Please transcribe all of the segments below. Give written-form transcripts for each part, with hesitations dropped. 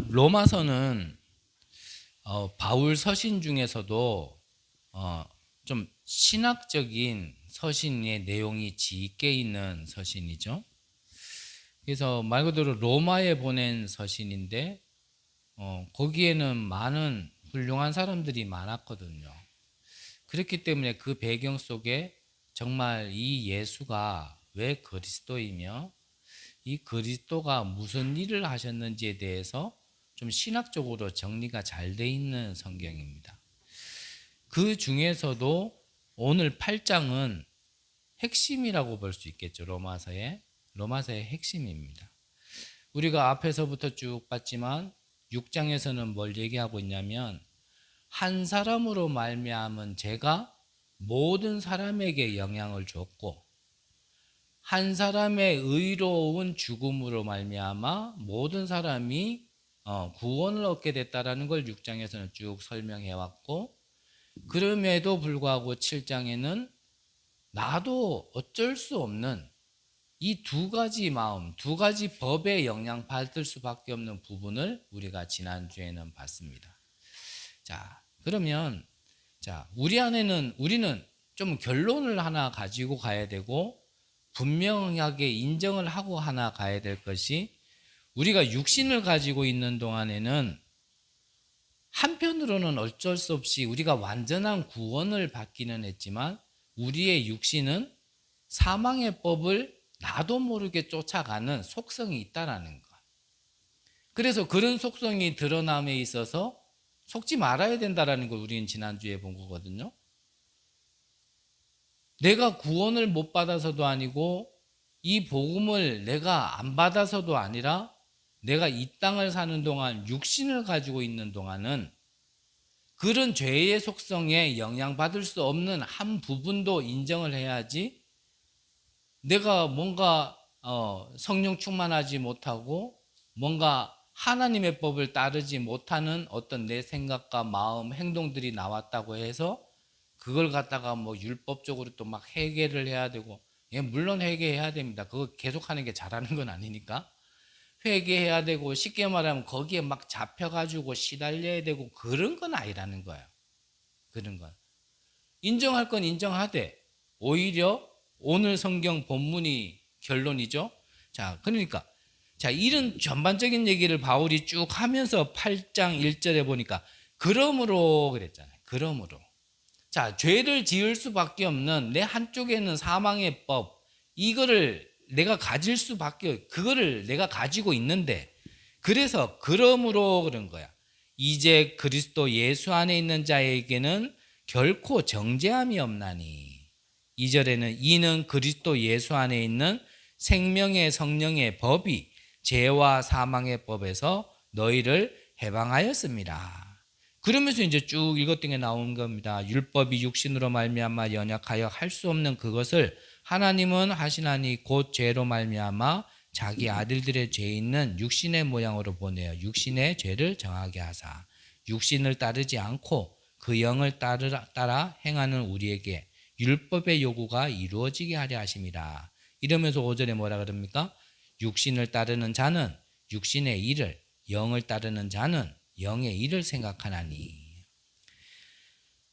로마서는 바울 서신 중에서도 좀 신학적인 서신의 내용이 짙게 있는 서신이죠. 그래서 말 그대로 로마에 보낸 서신인데 거기에는 많은 훌륭한 사람들이 많았거든요. 그렇기 때문에 그 배경 속에 정말 이 예수가 왜 그리스도이며 이 그리스도가 무슨 일을 하셨는지에 대해서 좀 신학적으로 정리가 잘 돼 있는 성경입니다. 그 중에서도 오늘 8장은 핵심이라고 볼 수 있겠죠. 로마서의 핵심입니다. 우리가 앞에서부터 쭉 봤지만 6장에서는 뭘 얘기하고 있냐면 한 사람으로 말미암은 죄가 모든 사람에게 영향을 줬고 한 사람의 의로운 죽음으로 말미암아 모든 사람이 구원을 얻게 됐다라는 걸 6장에서는 쭉 설명해 왔고, 그럼에도 불구하고 7장에는 나도 어쩔 수 없는 이 두 가지 마음, 두 가지 법에 영향받을 수밖에 없는 부분을 우리가 지난주에는 봤습니다. 자, 그러면 우리는 좀 결론을 하나 가지고 가야 되고 분명하게 인정을 하고 하나 가야 될 것이, 우리가 육신을 가지고 있는 동안에는 한편으로는 어쩔 수 없이 우리가 완전한 구원을 받기는 했지만 우리의 육신은 사망의 법을 나도 모르게 쫓아가는 속성이 있다라는 것. 그래서 그런 속성이 드러남에 있어서 속지 말아야 된다라는 걸 우리는 지난주에 본 거거든요. 내가 구원을 못 받아서도 아니고 이 복음을 내가 안 받아서도 아니라 내가 이 땅을 사는 동안 육신을 가지고 있는 동안은 그런 죄의 속성에 영향받을 수 없는 한 부분도 인정을 해야지, 내가 뭔가 성령 충만하지 못하고 뭔가 하나님의 법을 따르지 못하는 어떤 내 생각과 마음, 행동들이 나왔다고 해서 그걸 갖다가 뭐 율법적으로 또 막 회개를 해야 되고, 예, 물론 회개해야 됩니다. 그거 계속하는 게 잘하는 건 아니니까 회개해야 되고, 쉽게 말하면 거기에 막 잡혀가지고 시달려야 되고 그런 건 아니라는 거예요. 그런 건 인정할 건 인정하되, 오히려 오늘 성경 본문이 결론이죠. 그러니까 이런 전반적인 얘기를 바울이 쭉 하면서 8장 1절에 보니까 그러므로 그랬잖아요. 그러므로 죄를 지을 수밖에 없는 내 한쪽에는 사망의 법, 이거를 내가 가질 수밖에, 그거를 내가 가지고 있는데, 그래서 그러므로 그런 거야. 이제 그리스도 예수 안에 있는 자에게는 결코 정죄함이 없나니. 2절에는 이는 그리스도 예수 안에 있는 생명의 성령의 법이 죄와 사망의 법에서 너희를 해방하였습니다. 그러면서 이제 쭉 읽었던 게 나온 겁니다. 율법이 육신으로 말미암아 연약하여 할 수 없는 그것을 하나님은 하시나니 곧 죄로 말미암아 자기 아들들의 죄 있는 육신의 모양으로 보내어 육신의 죄를 정하게 하사 육신을 따르지 않고 그 영을 따라 행하는 우리에게 율법의 요구가 이루어지게 하려 하심이라. 이러면서 5절에 뭐라 그럽니까? 육신을 따르는 자는 육신의 일을, 영을 따르는 자는 영의 일을 생각하나니.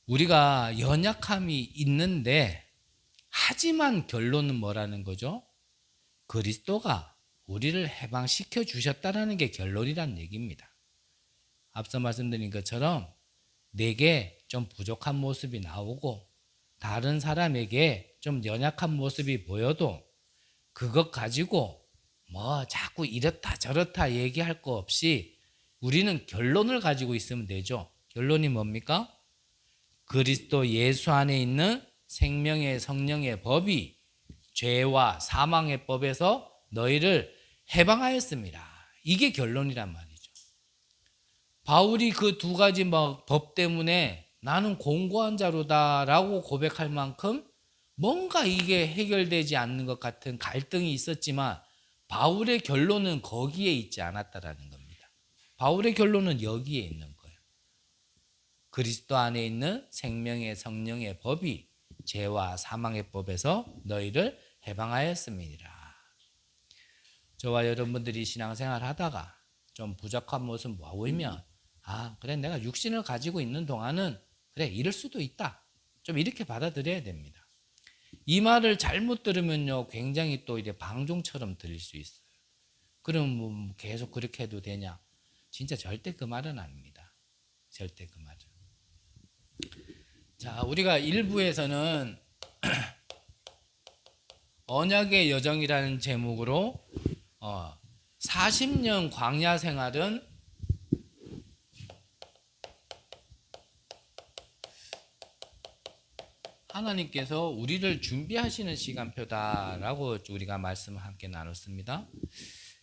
우리가 연약함이 있는데, 하지만 결론은 뭐라는 거죠? 그리스도가 우리를 해방시켜 주셨다는 게 결론이란 얘기입니다. 앞서 말씀드린 것처럼 내게 좀 부족한 모습이 나오고 다른 사람에게 좀 연약한 모습이 보여도 그것 가지고 뭐 자꾸 이렇다 저렇다 얘기할 거 없이 우리는 결론을 가지고 있으면 되죠. 결론이 뭡니까? 그리스도 예수 안에 있는 생명의 성령의 법이 죄와 사망의 법에서 너희를 해방하였습니다. 이게 결론이란 말이죠. 바울이 그 두 가지 법 때문에 나는 공고한 자로다라고 고백할 만큼 뭔가 이게 해결되지 않는 것 같은 갈등이 있었지만 바울의 결론은 거기에 있지 않았다라는 겁니다. 바울의 결론은 여기에 있는 거예요. 그리스도 안에 있는 생명의 성령의 법이 죄와 사망의 법에서 너희를 해방하였습니다. 저와 여러분들이 신앙생활 하다가 좀 부족한 모습 보이면 아, 그래 내가 육신을 가지고 있는 동안은 그래 이럴 수도 있다. 좀 이렇게 받아들여야 됩니다. 이 말을 잘못 들으면요 굉장히 또 이제 방종처럼 들릴 수 있어요. 그럼 뭐 계속 그렇게 해도 되냐? 진짜 절대 그 말은 아닙니다. 절대 그 말은. 자, 우리가 1부에서는 언약의 여정이라는 제목으로 40년 광야 생활은 하나님께서 우리를 준비하시는 시간표다라고 우리가 말씀을 함께 나눴습니다.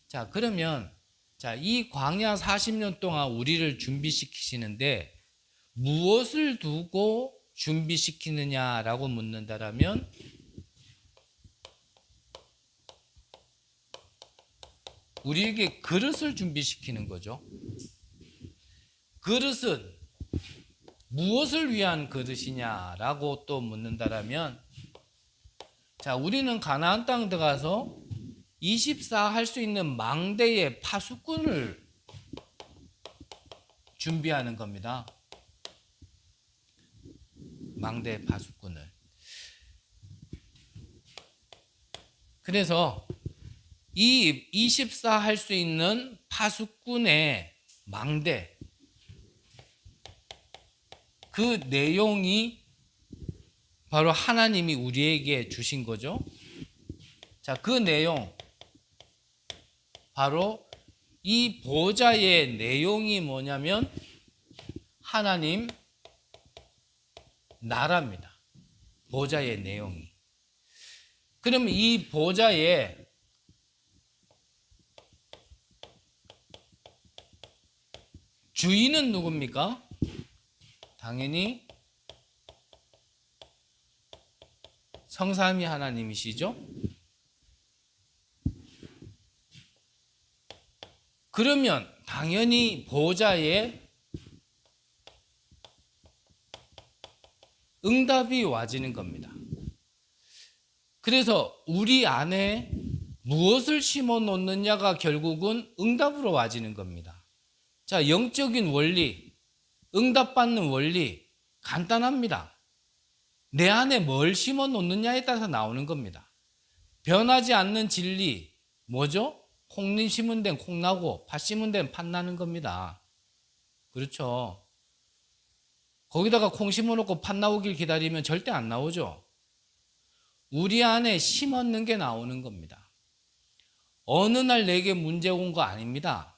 자, 그러면 이 광야 40년 동안 우리를 준비시키시는데 무엇을 두고 준비시키느냐라고 묻는다라면 우리에게 그릇을 준비시키는 거죠. 그릇은 무엇을 위한 그릇이냐라고 또 묻는다라면 우리는 가나안 땅 들어가서 24 할 수 있는 망대의 파수꾼을 준비하는 겁니다. 망대의 파수꾼을. 그래서 이 24 할 수 있는 파수꾼의 망대 그 내용이 바로 하나님이 우리에게 주신 거죠. 자, 그 내용 바로 이 보좌의 내용이 뭐냐면 하나님 나라입니다. 보좌의 내용이. 그럼 이 보좌의 주인은 누굽니까? 당연히 성삼위 하나님이시죠. 그러면 당연히 보좌에 응답이 와지는 겁니다. 그래서 우리 안에 무엇을 심어 놓느냐가 결국은 응답으로 와지는 겁니다. 자, 영적인 원리, 응답받는 원리 간단합니다. 내 안에 뭘 심어 놓느냐에 따라서 나오는 겁니다. 변하지 않는 진리 뭐죠? 콩 심은 데는 콩 나고 팥 심은 데는 팥 나는 겁니다. 그렇죠? 거기다가 콩 심어놓고 팥 나오길 기다리면 절대 안 나오죠. 우리 안에 심었는 게 나오는 겁니다. 어느 날 내게 문제 온 거 아닙니다.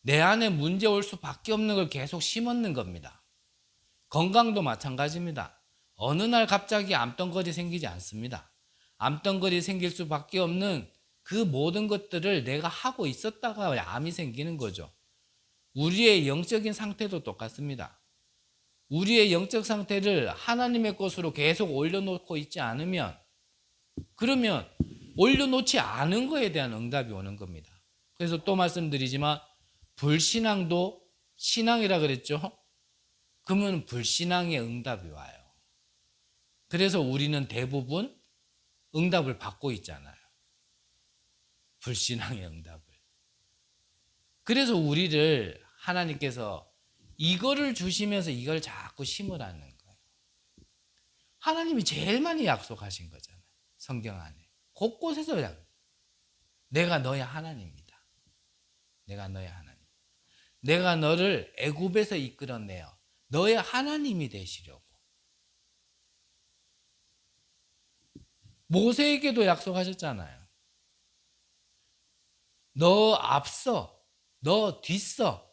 내 안에 문제 올 수밖에 없는 걸 계속 심었는 겁니다. 건강도 마찬가지입니다. 어느 날 갑자기 암덩거리 생기지 않습니다. 암덩거리 생길 수밖에 없는 그 모든 것들을 내가 하고 있었다가 암이 생기는 거죠. 우리의 영적인 상태도 똑같습니다. 우리의 영적 상태를 하나님의 것으로 계속 올려놓고 있지 않으면 그러면 올려놓지 않은 거에 대한 응답이 오는 겁니다. 그래서 또 말씀드리지만 불신앙도 신앙이라 그랬죠. 그러면 불신앙의 응답이 와요. 그래서 우리는 대부분 응답을 받고 있잖아요. 불신앙의 응답을. 그래서 우리를 하나님께서 이거를 주시면서 이걸 자꾸 심으라는 거예요. 하나님이 제일 많이 약속하신 거잖아요. 성경 안에. 곳곳에서 내가 너의 하나님이다. 내가 너의 하나님. 내가 너를 애굽에서 이끌어내어 너의 하나님이 되시려고. 모세에게도 약속하셨잖아요. 너 앞서, 너 뒤서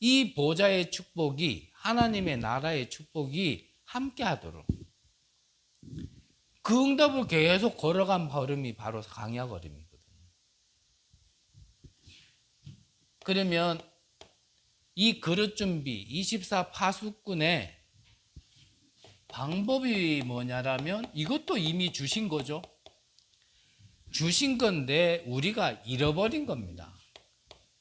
이 보좌의 축복이 하나님의 나라의 축복이 함께 하도록 그 응답을 계속 걸어간 걸음이 바로 광야 걸음이거든요. 그러면 이 그릇 준비 24 파수꾼의 방법이 뭐냐라면 이것도 이미 주신 거죠. 주신 건데 우리가 잃어버린 겁니다.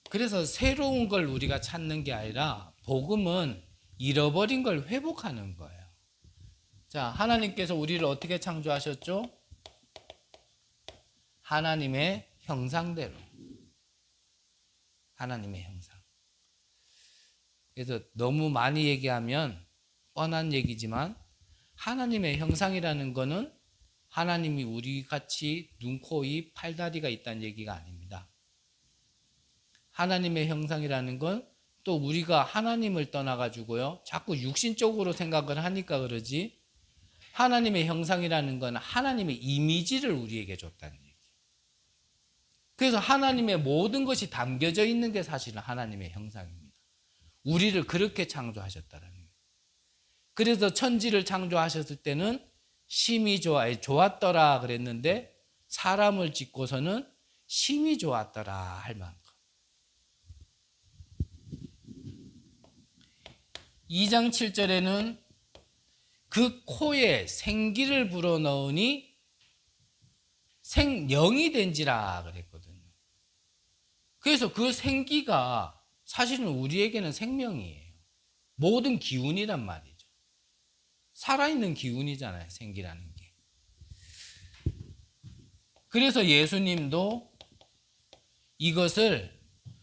그래서 새로운 걸 우리가 찾는 게 아니라 복음은 잃어버린 걸 회복하는 거예요. 자, 하나님께서 우리를 어떻게 창조하셨죠? 하나님의 형상대로. 하나님의 형상. 그래서 너무 많이 얘기하면 뻔한 얘기지만 하나님의 형상이라는 거는 하나님이 우리같이 눈, 코, 입, 팔다리가 있다는 얘기가 아닙니다. 하나님의 형상이라는 건 또 우리가 하나님을 떠나가지고요, 자꾸 육신적으로 생각을 하니까 그러지, 하나님의 형상이라는 건 하나님의 이미지를 우리에게 줬다는 얘기예요. 그래서 하나님의 모든 것이 담겨져 있는 게 사실은 하나님의 형상입니다. 우리를 그렇게 창조하셨다는 거예요. 그래서 천지를 창조하셨을 때는 심히 좋았더라 그랬는데 사람을 짓고서는 심히 좋았더라 할 만큼. 2장 7절에는 그 코에 생기를 불어넣으니 생령이 된지라 그랬거든요. 그래서 그 생기가 사실은 우리에게는 생명이에요. 모든 기운이란 말이죠. 살아있는 기운이잖아요, 생기라는 게. 그래서 예수님도 이것을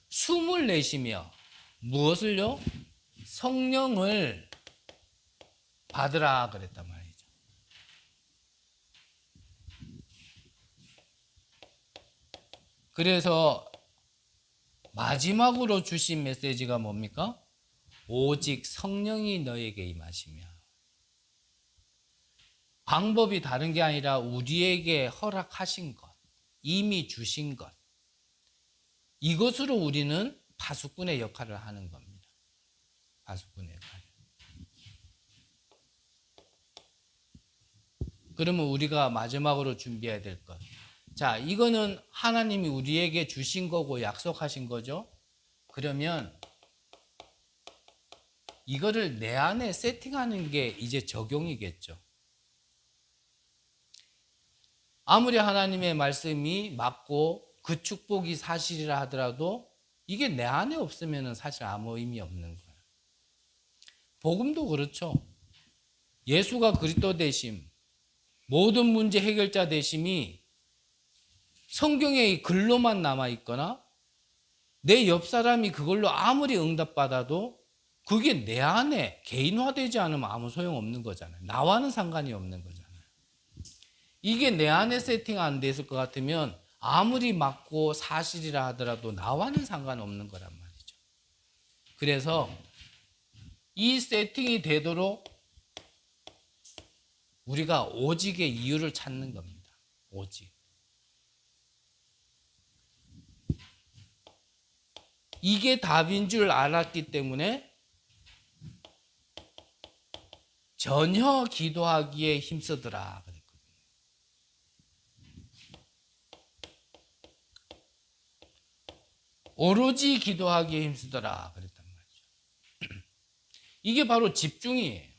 숨을 내쉬며 무엇을요? 성령을 받으라 그랬단 말이죠. 그래서 마지막으로 주신 메시지가 뭡니까? 오직 성령이 너에게 임하시며. 방법이 다른 게 아니라 우리에게 허락하신 것, 이미 주신 것, 이것으로 우리는 파수꾼의 역할을 하는 겁니다. 파수꾼의 역할. 그러면 우리가 마지막으로 준비해야 될 것. 자, 이거는 하나님이 우리에게 주신 거고 약속하신 거죠. 그러면 이거를 내 안에 세팅하는 게 이제 적용이겠죠. 아무리 하나님의 말씀이 맞고 그 축복이 사실이라 하더라도 이게 내 안에 없으면 사실 아무 의미 없는 거예요. 복음도 그렇죠. 예수가 그리스도 되심, 모든 문제 해결자 되심이 성경의 글로만 남아있거나 내 옆 사람이 그걸로 아무리 응답받아도 그게 내 안에 개인화되지 않으면 아무 소용없는 거잖아요. 나와는 상관이 없는 거잖아요. 이게 내 안에 세팅 안 됐을 것 같으면 아무리 맞고 사실이라 하더라도 나와는 상관없는 거란 말이죠. 그래서 이 세팅이 되도록 우리가 오직의 이유를 찾는 겁니다. 오직. 이게 답인 줄 알았기 때문에 전혀 기도하기에 힘쓰더라 그랬거든요. 오로지 기도하기에 힘쓰더라 그랬단 말이죠. 이게 바로 집중이에요.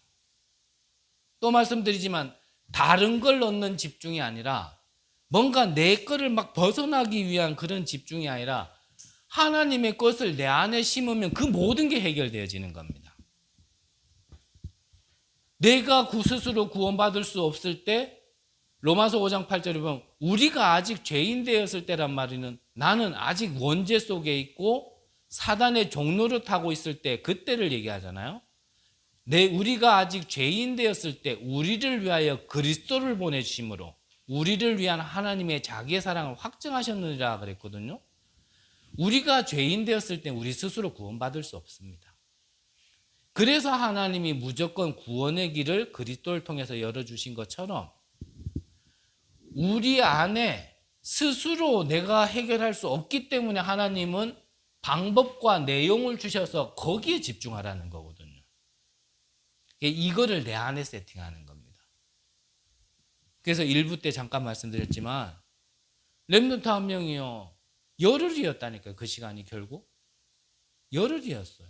또 말씀드리지만 다른 걸 넣는 집중이 아니라 뭔가 내 거를 막 벗어나기 위한 그런 집중이 아니라 하나님의 것을 내 안에 심으면 그 모든 게 해결되어지는 겁니다. 내가 스스로 구원받을 수 없을 때 로마서 5장 8절에 보면 우리가 아직 죄인 되었을 때란 말이는 나는 아직 원죄 속에 있고 사단의 종로를 타고 있을 때 그때를 얘기하잖아요. 우리가 아직 죄인 되었을 때 우리를 위하여 그리스도를 보내심으로 우리를 위한 하나님의 자기의 사랑을 확증하셨느니라 그랬거든요. 우리가 죄인 되었을 때 우리 스스로 구원받을 수 없습니다. 그래서 하나님이 무조건 구원의 길을 그리스도를 통해서 열어주신 것처럼 우리 안에 스스로 내가 해결할 수 없기 때문에 하나님은 방법과 내용을 주셔서 거기에 집중하라는 거거든요. 이거를 내 안에 세팅하는 겁니다. 그래서 1부 때 잠깐 말씀드렸지만 렘넌트 한 명이요. 열흘이었다니까요. 그 시간이 결국 열흘이었어요.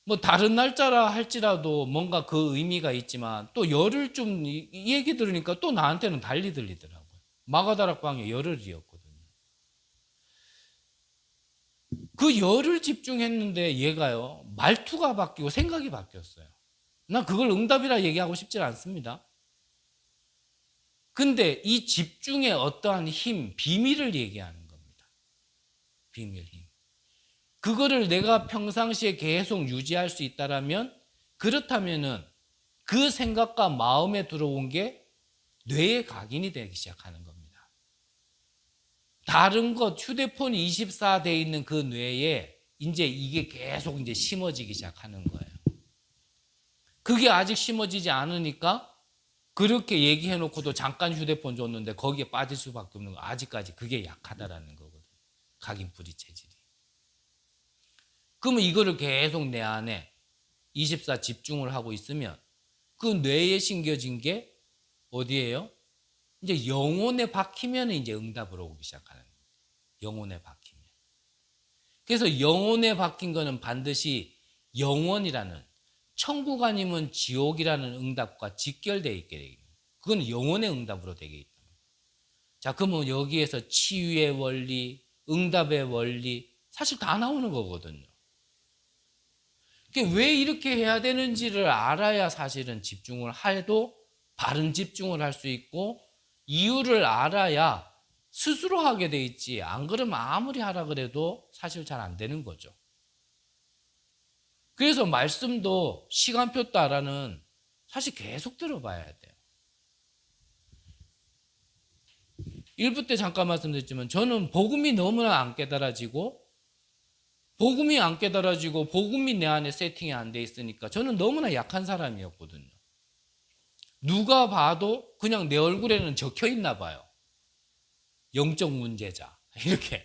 뭐 다른 날짜라 할지라도 뭔가 그 의미가 있지만 또 열흘쯤 이 얘기 들으니까 또 나한테는 달리 들리더라고요. 마가다락방에 열흘이었거든요. 그 열흘 집중했는데 얘가요. 말투가 바뀌고 생각이 바뀌었어요. 난 그걸 응답이라 얘기하고 싶지 않습니다. 근데 이 집중의 어떠한 힘, 비밀을 얘기하는 겁니다. 비밀 힘. 그거를 내가 평상시에 계속 유지할 수 있다라면, 그렇다면은 그 생각과 마음에 들어온 게 뇌에 각인이 되기 시작하는 겁니다. 다른 것, 휴대폰이 24 돼 있는 그 뇌에 이제 이게 계속 이제 심어지기 시작하는 거예요. 그게 아직 심어지지 않으니까 그렇게 얘기해 놓고도 잠깐 휴대폰 줬는데 거기에 빠질 수밖에 없는 거. 아직까지 그게 약하다라는 거거든. 각인뿌리 체질이. 그러면 이거를 계속 내 안에 24 집중을 하고 있으면 그 뇌에 심겨진 게 어디예요? 이제 영혼에 박히면 이제 응답을 오기 시작하는 거예요. 영혼에 박히면. 그래서 영혼에 박힌 거는 반드시 영원이라는, 천국 아니면 지옥이라는 응답과 직결되어 있게 되겠죠. 그건 영혼의 응답으로 되겠다. 자, 그러면 여기에서 치유의 원리, 응답의 원리 사실 다 나오는 거거든요. 왜 이렇게 해야 되는지를 알아야 사실은 집중을 해도 바른 집중을 할 수 있고, 이유를 알아야 스스로 하게 돼 있지, 안 그러면 아무리 하라 그래도 사실 잘 안 되는 거죠. 그래서 말씀도 시간표 따라는 사실 계속 들어봐야 돼요. 1부 때 잠깐 말씀드렸지만 저는 복음이 너무나 안 깨달아지고, 복음이 안 깨달아지고 복음이 내 안에 세팅이 안 돼 있으니까 저는 너무나 약한 사람이었거든요. 누가 봐도 그냥 내 얼굴에는 적혀 있나 봐요. 영적 문제자 이렇게.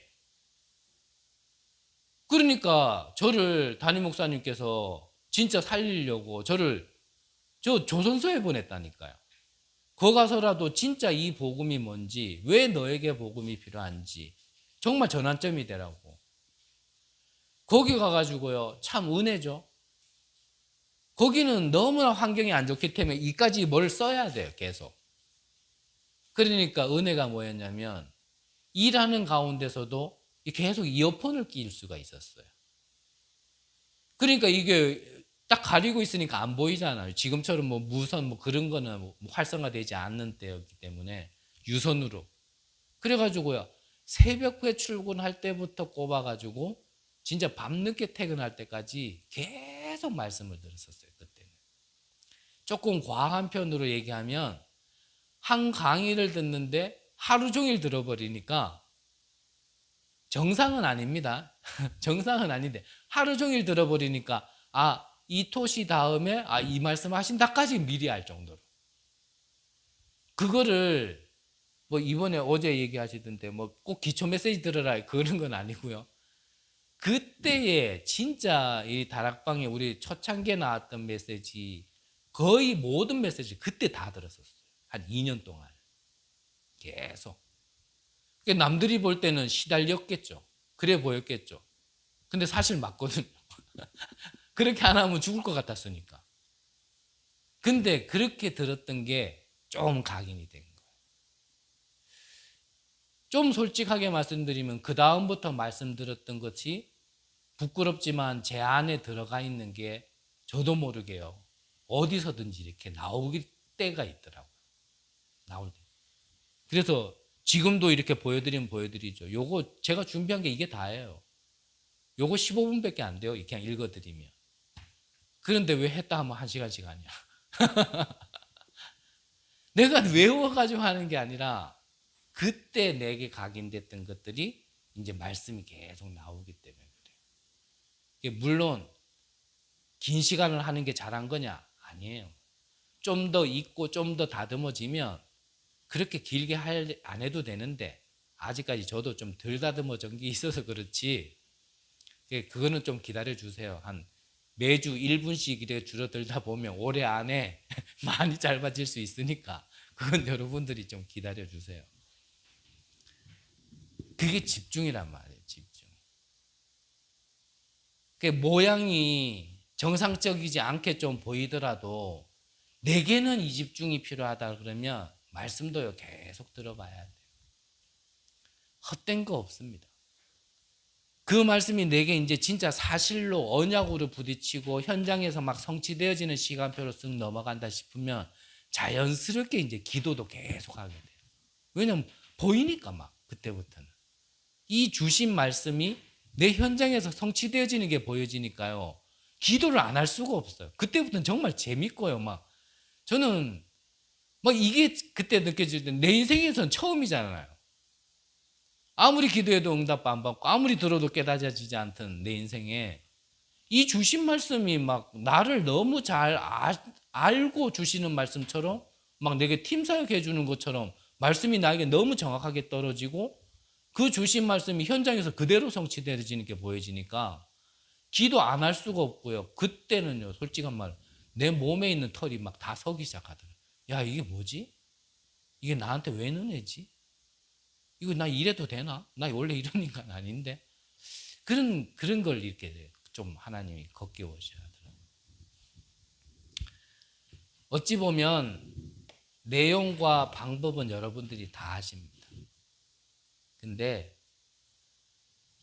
그러니까 저를 담임 목사님께서 진짜 살리려고 저 조선소에 보냈다니까요. 거 가서라도 진짜 이 복음이 뭔지, 왜 너에게 복음이 필요한지 정말 전환점이 되라고. 거기 가가지고요, 참 은혜죠. 거기는 너무나 환경이 안 좋기 때문에 이까지 뭘 써야 돼요, 계속. 그러니까 은혜가 뭐였냐면 일하는 가운데서도 계속 이어폰을 끼울 수가 있었어요. 그러니까 이게 딱 가리고 있으니까 안 보이잖아요. 지금처럼 뭐 무선 뭐 그런 거는 뭐 활성화되지 않는 때였기 때문에 유선으로. 그래가지고요, 새벽에 출근할 때부터 꼽아가지고 진짜 밤늦게 퇴근할 때까지 계속 말씀을 들었었어요. 그때는 조금 과한 편으로 얘기하면 한 강의를 듣는데 하루 종일 들어버리니까, 정상은 아닙니다. 정상은 아닌데 하루 종일 들어버리니까 이 토시 다음에 이 말씀 하신다까지 미리 알 정도로. 그거를 뭐 이번에 어제 얘기하시던데 뭐 꼭 기초 메시지 들으라 그런 건 아니고요. 그때에 진짜 이 다락방에 우리 초창기에 나왔던 메시지, 거의 모든 메시지 그때 다 들었었어요. 한 2년 동안 계속. 남들이 볼 때는 시달렸겠죠. 그래 보였겠죠. 근데 사실 맞거든요. 그렇게 안 하면 죽을 것 같았으니까. 근데 그렇게 들었던 게 좀 각인이 된 거예요. 좀 솔직하게 말씀드리면 그 다음부터 말씀 들었던 것이 부끄럽지만 제 안에 들어가 있는 게 저도 모르게요, 어디서든지 이렇게 나올 때가 있더라고요. 나올 때. 그래서 지금도 이렇게 보여드리면 보여드리죠. 요거 제가 준비한 게 이게 다예요. 요거 15분밖에 안 돼요. 그냥 읽어드리면. 그런데 왜 했다 하면 1시간씩 하냐. 내가 외워가지고 하는 게 아니라 그때 내게 각인됐던 것들이 이제 말씀이 계속 나오기 때문에 그래요. 물론 긴 시간을 하는 게 잘한 거냐? 아니에요. 좀 더 읽고 좀 더 다듬어지면 그렇게 길게 안 해도 되는데, 아직까지 저도 좀 덜 다듬어진 게 있어서 그렇지, 그거는 좀 기다려 주세요. 한 매주 1분씩 이렇게 줄어들다 보면 올해 안에 많이 짧아질 수 있으니까 그건 여러분들이 좀 기다려 주세요. 그게 집중이란 말이에요. 집중. 모양이 정상적이지 않게 좀 보이더라도 내게는 이 집중이 필요하다 그러면 말씀도요 계속 들어봐야 돼요. 헛된 거 없습니다. 그 말씀이 내게 이제 진짜 사실로 언약으로 부딪히고 현장에서 막 성취되어지는 시간표로 쓱 넘어간다 싶으면 자연스럽게 이제 기도도 계속 하게 돼요. 왜냐면 보이니까 막 그때부터는. 이 주신 말씀이 내 현장에서 성취되어지는 게 보여지니까요. 기도를 안 할 수가 없어요. 그때부터는 정말 재밌고요. 저는 이게 그때 느껴질 때 내 인생에서는 처음이잖아요. 아무리 기도해도 응답 안 받고 아무리 들어도 깨닫아지지 않던 내 인생에 이 주신 말씀이 나를 너무 잘 알고 주시는 말씀처럼 내게 팀 사역해 주는 것처럼 말씀이 나에게 너무 정확하게 떨어지고 그 주신 말씀이 현장에서 그대로 성취되어지는 게 보여지니까 기도 안 할 수가 없고요. 그때는요, 솔직한 말, 내 몸에 있는 털이 다 서기 시작하더라고요. 야, 이게 뭐지? 이게 나한테 왜 눈에지? 이거 나 이래도 되나? 나 원래 이런 인간 아닌데? 그런 걸 이렇게 좀 하나님이 걱겨오셔야 하더라고요. 어찌 보면 내용과 방법은 여러분들이 다 아십니다. 근데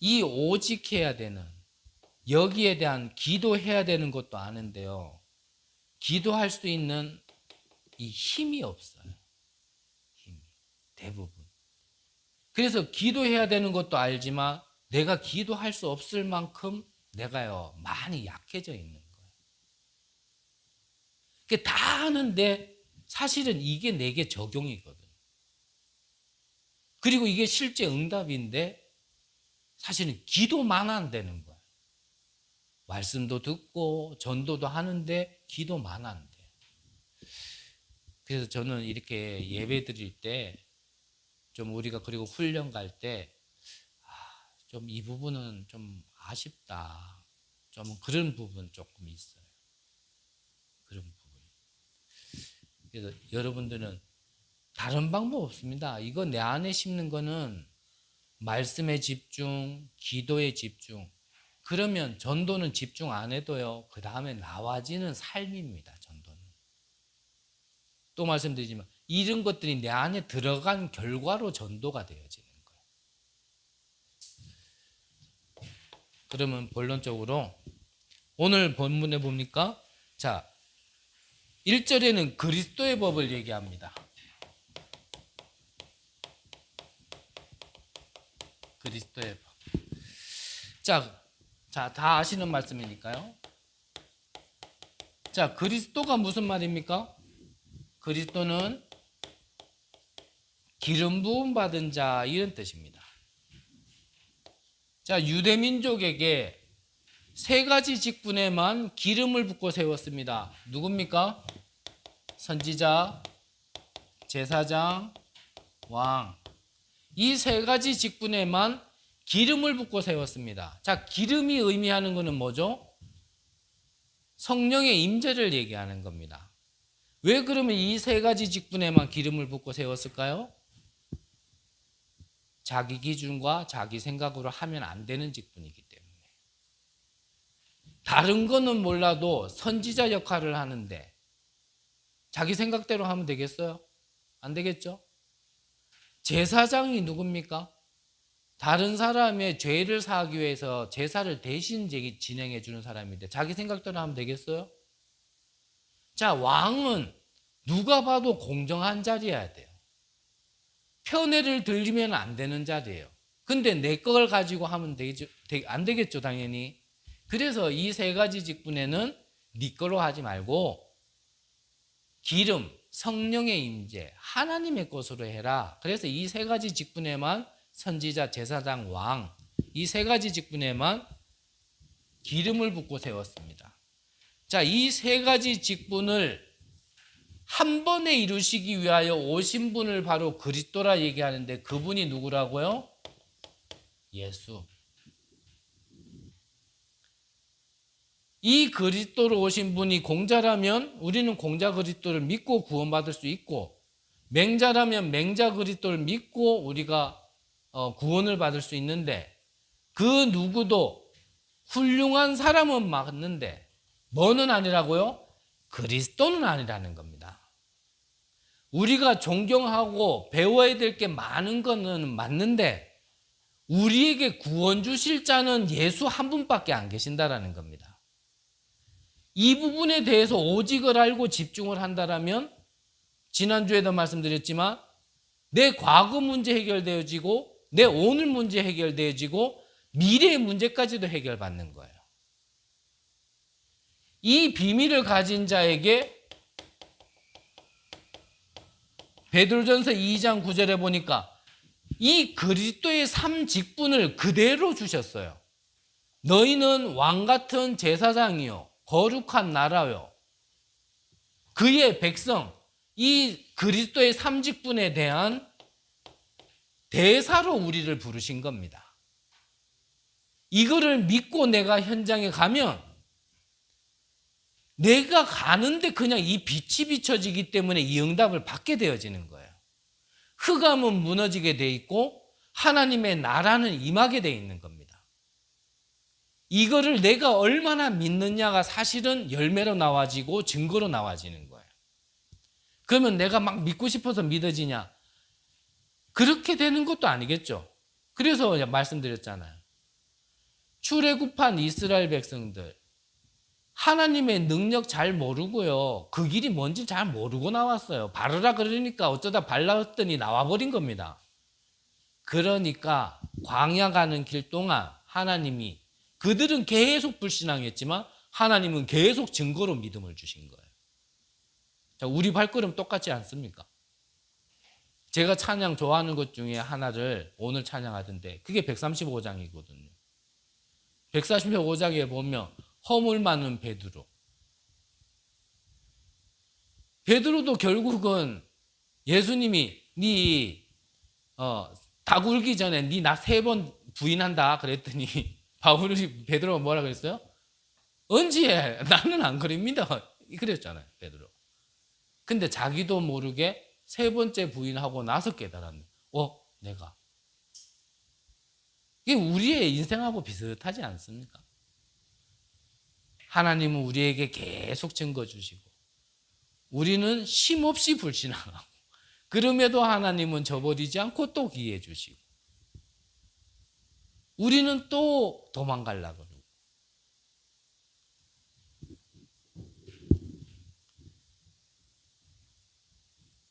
이 오직해야 되는, 여기에 대한 기도해야 되는 것도 아는데요. 기도할 수 있는 이 힘이 없어요. 힘이. 대부분. 그래서 기도해야 되는 것도 알지만 내가 기도할 수 없을 만큼 내가요, 많이 약해져 있는 거예요. 다 하는데 사실은 이게 내게 적용이거든요. 그리고 이게 실제 응답인데 사실은 기도만 안 되는 거예요. 말씀도 듣고 전도도 하는데 기도만 안 돼요. 그래서 저는 이렇게 예배 드릴 때 좀 우리가 그리고 훈련 갈 때 좀 이 부분은 좀 아쉽다. 좀 그런 부분 조금 있어요. 그런 부분. 그래서 여러분들은 다른 방법 없습니다. 이거 내 안에 심는 거는 말씀에 집중, 기도에 집중. 그러면 전도는 집중 안 해도요. 그 다음에 나와지는 삶입니다. 전도는. 또 말씀드리지만 이런 것들이 내 안에 들어간 결과로 전도가 되어지는 거예요. 그러면 본론적으로 오늘 본문에 봅니까? 자, 1절에는 그리스도의 법을 얘기합니다. 그리스도의 법. 자, 다 아시는 말씀이니까요. 자, 그리스도가 무슨 말입니까? 그리스도는 기름 부음 받은 자, 이런 뜻입니다. 자, 유대 민족에게 세 가지 직분에만 기름을 붓고 세웠습니다. 누굽니까? 선지자, 제사장, 왕. 이 세 가지 직분에만 기름을 붓고 세웠습니다. 자, 기름이 의미하는 것은 뭐죠? 성령의 임재를 얘기하는 겁니다. 왜 그러면 이 세 가지 직분에만 기름을 붓고 세웠을까요? 자기 기준과 자기 생각으로 하면 안 되는 직분이기 때문에. 다른 거는 몰라도 선지자 역할을 하는데 자기 생각대로 하면 되겠어요? 안 되겠죠? 제사장이 누굽니까? 다른 사람의 죄를 사하기 위해서 제사를 대신 진행해 주는 사람인데 자기 생각대로 하면 되겠어요? 자, 왕은 누가 봐도 공정한 자리여야 돼요. 편애를 들리면 안 되는 자리예요. 근데 내 걸 가지고 하면 안 되겠죠, 당연히. 그래서 이 세 가지 직분에는 네 거로 하지 말고 기름, 성령의 임재, 하나님의 것으로 해라. 그래서 이 세 가지 직분에만 선지자, 제사장, 왕, 이 세 가지 직분에만 기름을 붓고 세웠습니다. 자, 이 세 가지 직분을 한 번에 이루시기 위하여 오신 분을 바로 그리스도라 얘기하는데 그분이 누구라고요? 예수. 이 그리스도로 오신 분이 공자라면 우리는 공자 그리스도를 믿고 구원받을 수 있고, 맹자라면 맹자 그리스도를 믿고 우리가 구원을 받을 수 있는데, 그 누구도 훌륭한 사람은 맞는데 뭐는 아니라고요? 그리스도는 아니라는 겁니다. 우리가 존경하고 배워야 될 게 많은 거는 맞는데 우리에게 구원 주실 자는 예수 한 분밖에 안 계신다라는 겁니다. 이 부분에 대해서 오직을 알고 집중을 한다라면 지난주에도 말씀드렸지만 내 과거 문제 해결되어지고 내 오늘 문제 해결되어지고 미래의 문제까지도 해결받는 거예요. 이 비밀을 가진 자에게 베드로전서 2장 9절에 보니까 이 그리스도의 삶 직분을 그대로 주셨어요. 너희는 왕같은 제사장이요 거룩한 나라요 그의 백성, 이 그리스도의 삶 직분에 대한 대사로 우리를 부르신 겁니다. 이거를 믿고 내가 현장에 가면 내가 가는데 그냥 이 빛이 비춰지기 때문에 이 응답을 받게 되어지는 거예요. 흑암은 무너지게 돼 있고 하나님의 나라는 임하게 돼 있는 겁니다. 이거를 내가 얼마나 믿느냐가 사실은 열매로 나와지고 증거로 나와지는 거예요. 그러면 내가 막 믿고 싶어서 믿어지냐? 그렇게 되는 것도 아니겠죠. 그래서 말씀드렸잖아요. 출애굽한 이스라엘 백성들 하나님의 능력 잘 모르고요. 그 길이 뭔지 잘 모르고 나왔어요. 바르라 그러니까 어쩌다 발랐더니 나와버린 겁니다. 그러니까 광야 가는 길 동안 하나님이 그들은 계속 불신앙했지만 하나님은 계속 증거로 믿음을 주신 거예요. 자, 우리 발걸음 똑같지 않습니까? 제가 찬양 좋아하는 것 중에 하나를 오늘 찬양하던데 그게 135장이거든요. 135장에 보면 허물 많은 베드로. 베드로도 결국은 예수님이 다 굴기 전에 네 나 3번 부인한다 그랬더니 바울이 베드로가 뭐라 그랬어요? 언제? 나는 안 그럽니다. 그랬잖아요, 베드로. 근데 자기도 모르게 3번째 부인하고 나서 깨달았네. 내가. 이게 우리의 인생하고 비슷하지 않습니까? 하나님은 우리에게 계속 증거 주시고 우리는 쉼없이 불신하고 그럼에도 하나님은 저버리지 않고 또 기회 주시고 우리는 또 도망가려고 그러고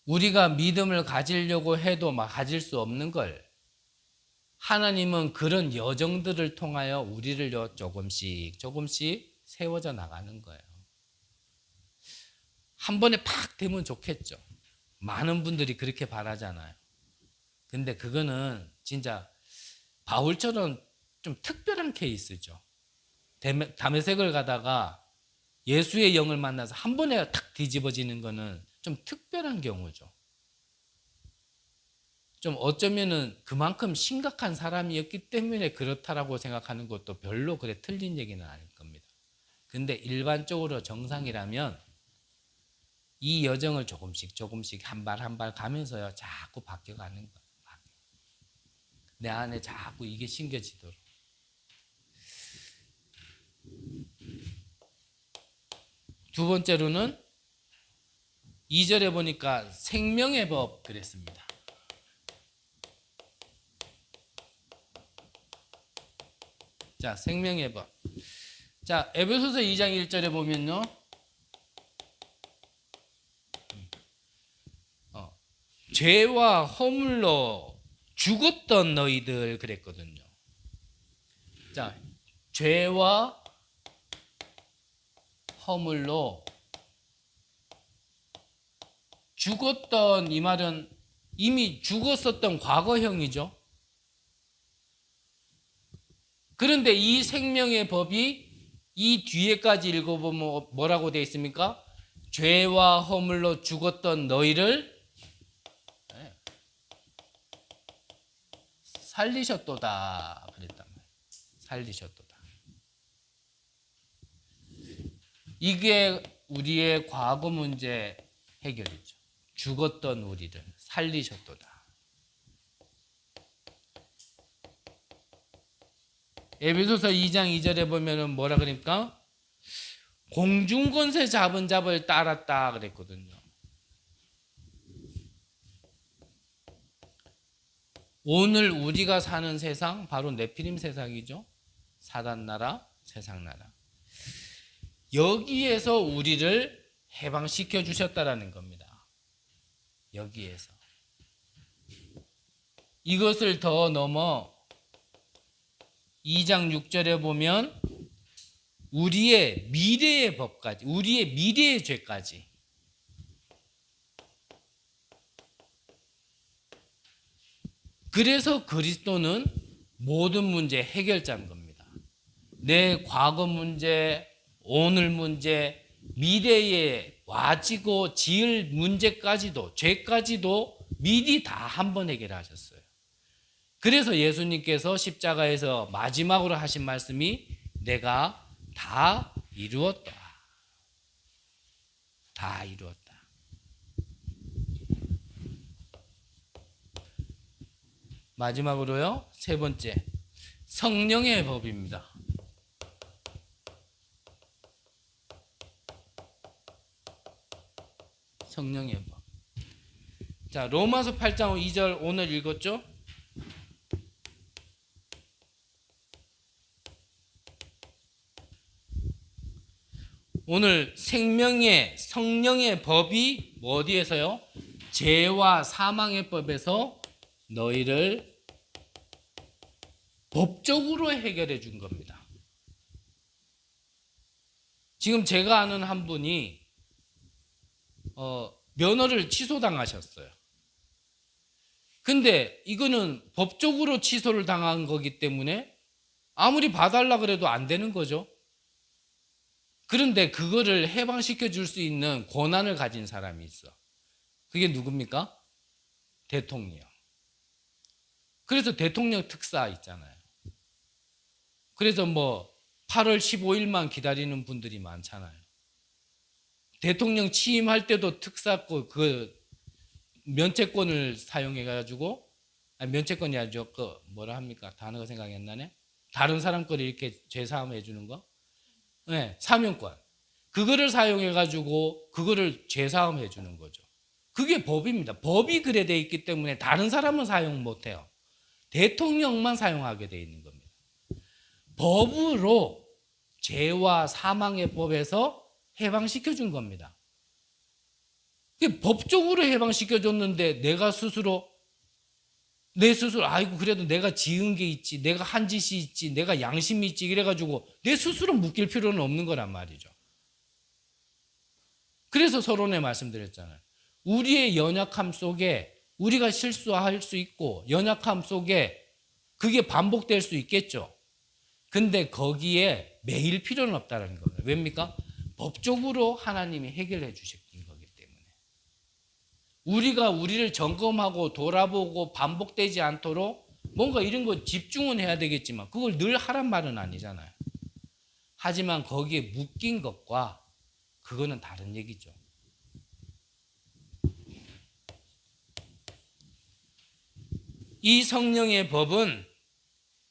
우리가 믿음을 가지려고 해도 막 가질 수 없는 걸 하나님은 그런 여정들을 통하여 우리를 조금씩 세워져 나가는 거예요. 한 번에 팍 되면 좋겠죠. 많은 분들이 그렇게 바라잖아요. 근데 그거는 진짜 바울처럼 좀 특별한 케이스죠. 다메섹을 가다가 예수의 영을 만나서 한 번에 탁 뒤집어지는 거는 좀 특별한 경우죠. 좀 어쩌면은 그만큼 심각한 사람이었기 때문에 그렇다라고 생각하는 것도 별로 그래 틀린 얘기는 아닐 겁니다. 근데 일반적으로 정상이라면 이 여정을 조금씩 한 발 가면서요 자꾸 바뀌어가는 거예요. 내 안에 자꾸 이게 심겨지도록. 두 번째로는 2절에 보니까 생명의 법 그랬습니다. 자, 생명의 법. 자, 에베소서 2장 1절에 보면요. 죄와 허물로 죽었던 너희들 그랬거든요. 자, 죄와 허물로 죽었던 이 말은 이미 죽었었던 과거형이죠. 그런데 이 생명의 법이 이 뒤에까지 읽어보면 뭐라고 되어 있습니까? 죄와 허물로 죽었던 너희를 살리셨도다 그랬단 말이에요. 살리셨도다. 이게 우리의 과거 문제 해결이죠. 죽었던 우리를 살리셨도다. 에베소서 2장 2절에 보면은 뭐라 그러니까 공중권세 잡은 잡을 따랐다 그랬거든요. 오늘 우리가 사는 세상 바로 네피림 세상이죠. 사단 나라, 세상 나라. 여기에서 우리를 해방시켜 주셨다라는 겁니다. 여기에서. 이것을 더 넘어 2장 6절에 보면 우리의 미래의 법까지, 우리의 미래의 죄까지. 그래서 그리스도는 모든 문제 해결자인 겁니다. 내 과거 문제, 오늘 문제, 미래에 와지고 지을 문제까지도, 죄까지도 미리 다 한 번 해결하셨어요. 그래서 예수님께서 십자가에서 마지막으로 하신 말씀이 내가 다 이루었다. 다 이루었다. 마지막으로요, 세 번째, 성령의 법입니다. 성령의 법. 자, 로마서 8장 2절 오늘 읽었죠? 오늘 생명의 성령의 법이 어디에서요? 죄와 사망의 법에서 너희를 법적으로 해결해 준 겁니다. 지금 제가 아는 한 분이 면허를 취소당하셨어요. 근데 이거는 법적으로 취소를 당한 거기 때문에 아무리 봐달라 그래도 안 되는 거죠. 그런데 그거를 해방시켜 줄 수 있는 권한을 가진 사람이 있어. 그게 누굽니까? 대통령. 그래서 대통령 특사 있잖아요. 그래서 뭐 8월 15일만 기다리는 분들이 많잖아요. 대통령 취임할 때도 특사권 그 면책권을 사용해 가지고, 아니 면책권이 아니죠. 그 뭐라 합니까? 단어가 생각이 안 나네. 다른 사람 거를 이렇게 죄사함해 주는 거. 네, 사면권. 그거를 사용해 가지고 그거를 죄사함해 주는 거죠. 그게 법입니다. 법이 그래 돼 있기 때문에 다른 사람은 사용 못 해요. 대통령만 사용하게 돼 있는 겁니다. 법으로 죄와 사망의 법에서 해방시켜 준 겁니다. 법적으로 해방시켜 줬는데 내가 스스로 내 스스로 아이고 그래도 내가 지은 게 있지, 내가 한 짓이 있지, 내가 양심이 있지 이래가지고 내 스스로 묶일 필요는 없는 거란 말이죠. 그래서 서론에 말씀드렸잖아요. 우리의 연약함 속에 우리가 실수할 수 있고 연약함 속에 그게 반복될 수 있겠죠. 근데 거기에 매일 필요는 없다는 거예요. 왜입니까? 법적으로 하나님이 해결해 주신 거기 때문에. 우리가 우리를 점검하고 돌아보고 반복되지 않도록 뭔가 이런 거 집중은 해야 되겠지만 그걸 늘 하란 말은 아니잖아요. 하지만 거기에 묶인 것과 그거는 다른 얘기죠. 이 성령의 법은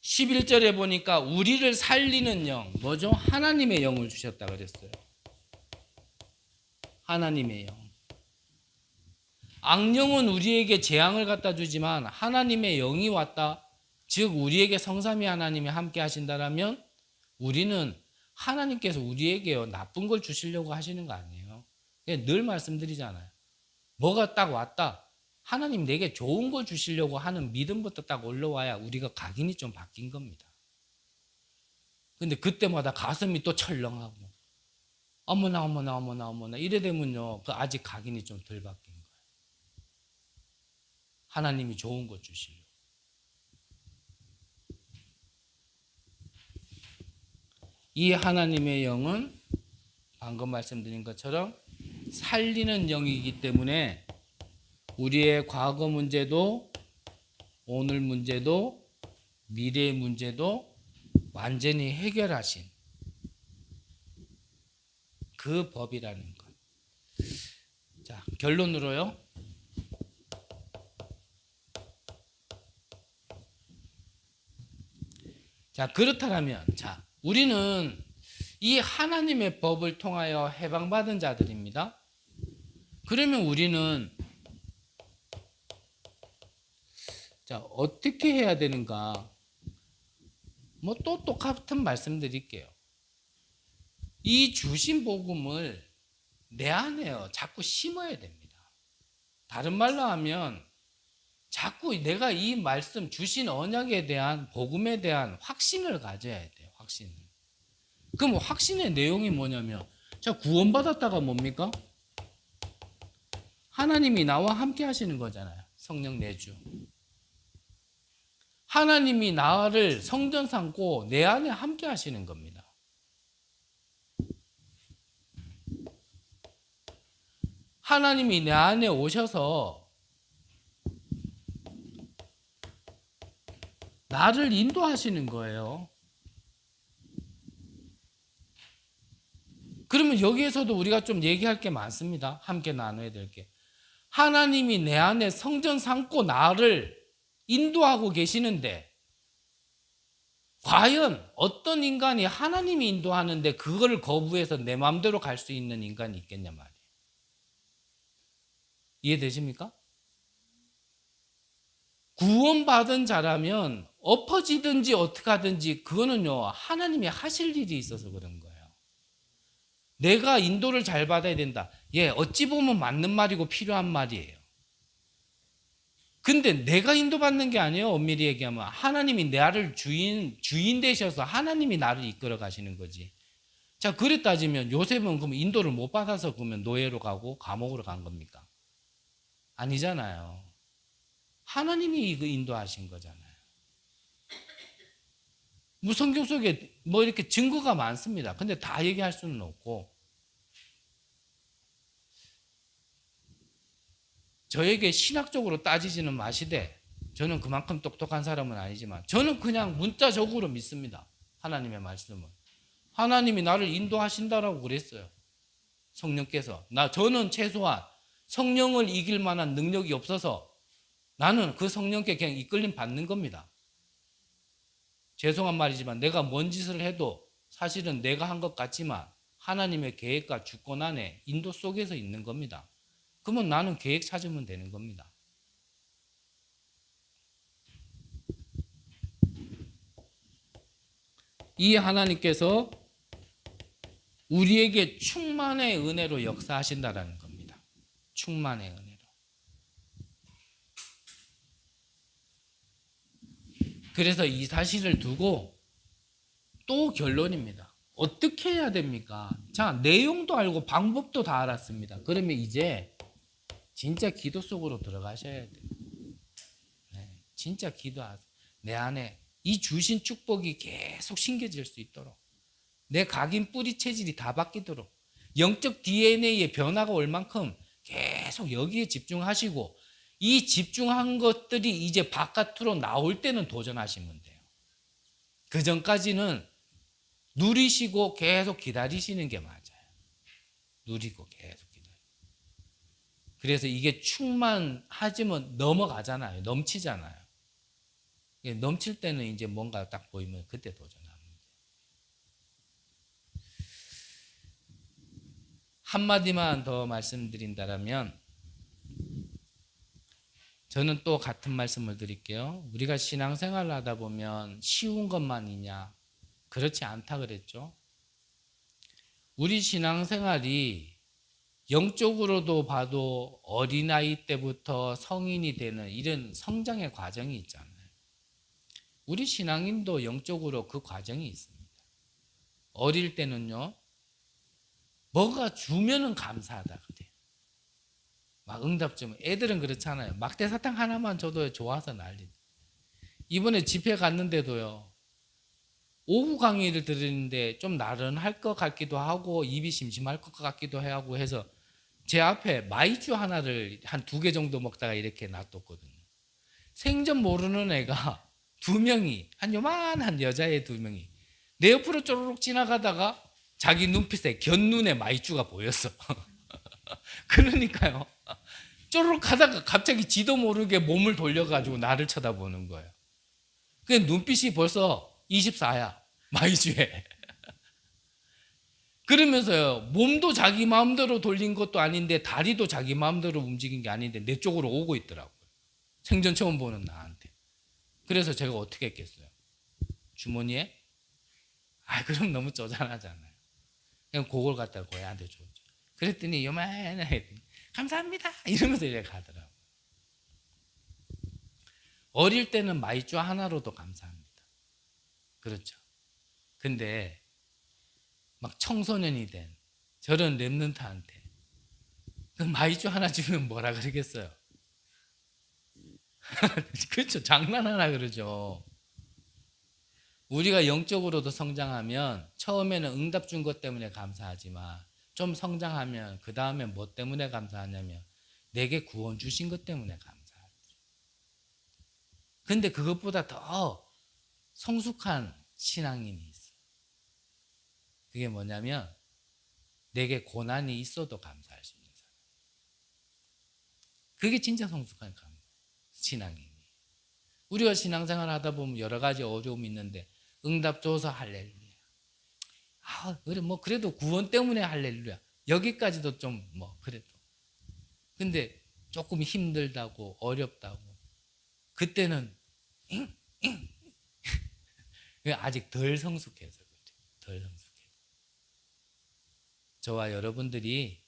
11절에 보니까 우리를 살리는 영, 뭐죠? 하나님의 영을 주셨다 그랬어요. 하나님의 영. 악령은 우리에게 재앙을 갖다 주지만 하나님의 영이 왔다, 즉 우리에게 성삼위 하나님이 함께 하신다라면 우리는 하나님께서 우리에게 나쁜 걸 주시려고 하시는 거 아니에요. 늘 말씀드리잖아요. 뭐가 딱 왔다, 하나님 내게 좋은 걸 주시려고 하는 믿음부터 딱 올라와야 우리가 각인이 좀 바뀐 겁니다. 근데 그때마다 가슴이 또 철렁하고 어머나 어머나 어머나 어머나 이래 되면요, 그 아직 각인이 좀 덜 바뀐 거예요. 하나님이 좋은 것 주시려고. 이 하나님의 영은 방금 말씀드린 것처럼 살리는 영이기 때문에 우리의 과거 문제도 오늘 문제도 미래의 문제도 완전히 해결하신 그 법이라는 것. 자, 결론으로요. 자, 그렇다면 자, 우리는 이 하나님의 법을 통하여 해방받은 자들입니다. 그러면 우리는 자, 어떻게 해야 되는가? 뭐 또 똑같은 말씀 드릴게요. 이 주신 복음을 내 안에요 자꾸 심어야 됩니다. 다른 말로 하면 자꾸 내가 이 말씀 주신 언약에 대한 복음에 대한 확신을 가져야 돼요. 확신을. 그럼 확신의 내용이 뭐냐면 자, 구원받았다가 뭡니까? 하나님이 나와 함께 하시는 거잖아요. 성령 내주. 하나님이 나를 성전 삼고 내 안에 함께 하시는 겁니다. 하나님이 내 안에 오셔서 나를 인도하시는 거예요. 그러면 여기에서도 우리가 좀 얘기할 게 많습니다. 함께 나눠야 될 게. 하나님이 내 안에 성전 삼고 나를 인도하고 계시는데 과연 어떤 인간이 하나님이 인도하는데 그걸 거부해서 내 마음대로 갈 수 있는 인간이 있겠냐 말이에요. 이해되십니까? 구원받은 자라면 엎어지든지 어떻게 하든지 그거는요 하나님이 하실 일이 있어서 그런 거예요. 내가 인도를 잘 받아야 된다. 예, 어찌 보면 맞는 말이고 필요한 말이에요. 근데 내가 인도받는 게 아니에요. 엄밀히 얘기하면 하나님이 나를 주인 되셔서 하나님이 나를 이끌어 가시는 거지. 자, 그래 따지면 요셉은 그럼 인도를 못 받아서 그러면 노예로 가고 감옥으로 간 겁니까? 아니잖아요. 하나님이 이거 인도하신 거잖아요. 뭐 성경 속에 뭐 이렇게 증거가 많습니다. 근데 다 얘기할 수는 없고 저에게 신학적으로 따지지는 마시되 저는 그만큼 똑똑한 사람은 아니지만 저는 그냥 문자적으로 믿습니다. 하나님의 말씀을. 하나님이 나를 인도하신다라고 그랬어요. 성령께서. 저는 최소한 성령을 이길 만한 능력이 없어서 나는 그 성령께 그냥 이끌림 받는 겁니다. 죄송한 말이지만 내가 뭔 짓을 해도 사실은 내가 한 것 같지만 하나님의 계획과 주권 안에 인도 속에서 있는 겁니다. 그러면 나는 계획 찾으면 되는 겁니다. 이 하나님께서 우리에게 충만의 은혜로 역사하신다라는 겁니다. 충만의 은혜로. 그래서 이 사실을 두고 또 결론입니다. 어떻게 해야 됩니까? 자, 내용도 알고 방법도 다 알았습니다. 그러면 이제 진짜 기도 속으로 들어가셔야 돼요. 네, 진짜 기도하세요. 내 안에 이 주신 축복이 계속 심겨질 수 있도록 내 각인 뿌리 체질이 다 바뀌도록 영적 DNA의 변화가 올 만큼 계속 여기에 집중하시고 이 집중한 것들이 이제 바깥으로 나올 때는 도전하시면 돼요. 그 전까지는 누리시고 계속 기다리시는 게 맞아요. 누리고 계속 기다리고. 그래서 이게 충만하지만 넘어가잖아요. 넘치잖아요. 넘칠 때는 이제 뭔가 딱 보이면 그때 도전하는 거예요. 한마디만 더 말씀드린다면 저는 또 같은 말씀을 드릴게요. 우리가 신앙생활을 하다 보면 쉬운 것만이냐? 그렇지 않다 그랬죠. 우리 신앙생활이 영적으로도 봐도 어린아이 때부터 성인이 되는 이런 성장의 과정이 있잖아요. 우리 신앙인도 영적으로 그 과정이 있습니다. 어릴 때는요, 뭐가 주면은 감사하다 그래요. 막 응답 주면 애들은 그렇잖아요. 막대사탕 하나만 줘도 좋아서 난리. 이번에 집회 갔는데도요. 오후 강의를 들으는데 좀 나른할 것 같기도 하고 입이 심심할 것 같기도 하고 해서 제 앞에 마이쮸 하나를 한 2개 정도 먹다가 이렇게 놔뒀거든요. 생전 모르는 애가 2명이 한 요만한 여자애 2명이 내 옆으로 쪼르륵 지나가다가 자기 눈빛에 곁눈에 마이쮸가 보였어. 그러니까요. 쪼르륵 하다가 갑자기 지도 모르게 몸을 돌려가지고 나를 쳐다보는 거예요. 그 눈빛이 벌써 24야. 마이쮸에. 그러면서요. 몸도 자기 마음대로 돌린 것도 아닌데 다리도 자기 마음대로 움직인 게 아닌데 내 쪽으로 오고 있더라고요. 생전 처음 보는 나한테. 그래서 제가 어떻게 했겠어요? 주머니에? 그럼 너무 쪼잔하잖아요. 그냥 그걸 갖다가 고양이한테 줬죠. 그랬더니 요만하게 감사합니다 이러면서 이렇게 가더라고요. 어릴 때는 마이쮸 하나로도 감사합니다. 그렇죠. 근데 막 청소년이 된 저런 랩런트한테 그 마이쮸 하나 주면 뭐라 그러겠어요? 그렇죠. 장난하나 그러죠. 우리가 영적으로도 성장하면 처음에는 응답 준 것 때문에 감사하지만 좀 성장하면 그 다음에 뭐 때문에 감사하냐면 내게 구원 주신 것 때문에 감사하죠. 근데 그것보다 더 성숙한 신앙인이 있어요. 그게 뭐냐면 내게 고난이 있어도 감사할 수 있는 사람. 그게 진짜 성숙한 신앙인이에요. 우리가 신앙생활 하다 보면 여러 가지 어려움이 있는데 응답 줘서 할렐루야. 그래 뭐 그래도 구원 때문에 할렐루야. 여기까지도 좀 뭐 그래도. 근데 조금 힘들다고 어렵다고 그때는 아직 덜 성숙해서 그렇죠. 덜 성숙해서. 저와 여러분들이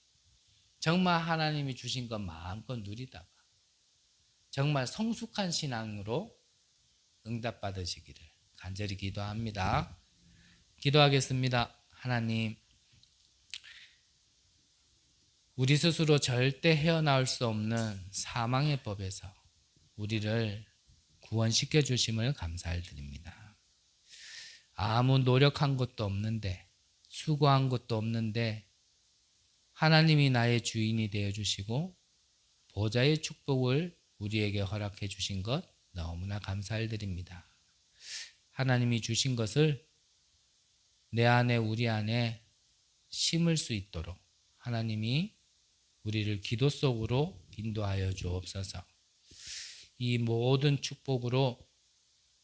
정말 하나님이 주신 것 마음껏 누리다가 정말 성숙한 신앙으로 응답받으시기를 간절히 기도합니다. 기도하겠습니다. 하나님, 우리 스스로 절대 헤어나올 수 없는 사망의 법에서 우리를 구원시켜 주심을 감사드립니다. 아무 노력한 것도 없는데 수고한 것도 없는데 하나님이 나의 주인이 되어 주시고 보좌의 축복을 우리에게 허락해 주신 것 너무나 감사드립니다. 하나님이 주신 것을 내 안에 우리 안에 심을 수 있도록 하나님이 우리를 기도 속으로 인도하여 주옵소서. 이 모든 축복으로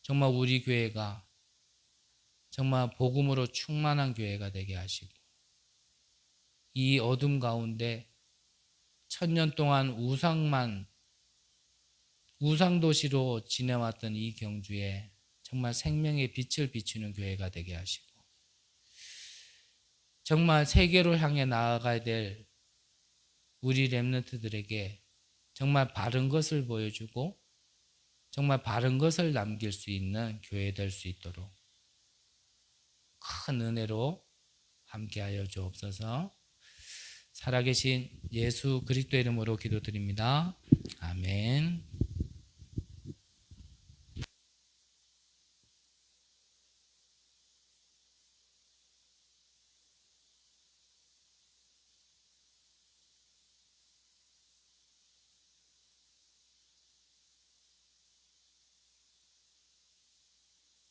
정말 우리 교회가 정말 복음으로 충만한 교회가 되게 하시고 이 어둠 가운데 1000년 동안 우상도시로 지내왔던 이 경주에 정말 생명의 빛을 비추는 교회가 되게 하시고 정말 세계로 향해 나아가야 될 우리 렘넌트들에게 정말 바른 것을 보여주고 정말 바른 것을 남길 수 있는 교회 될 수 있도록 큰 은혜로 함께하여 주옵소서. 살아계신 예수 그리스도 이름으로 기도드립니다. 아멘.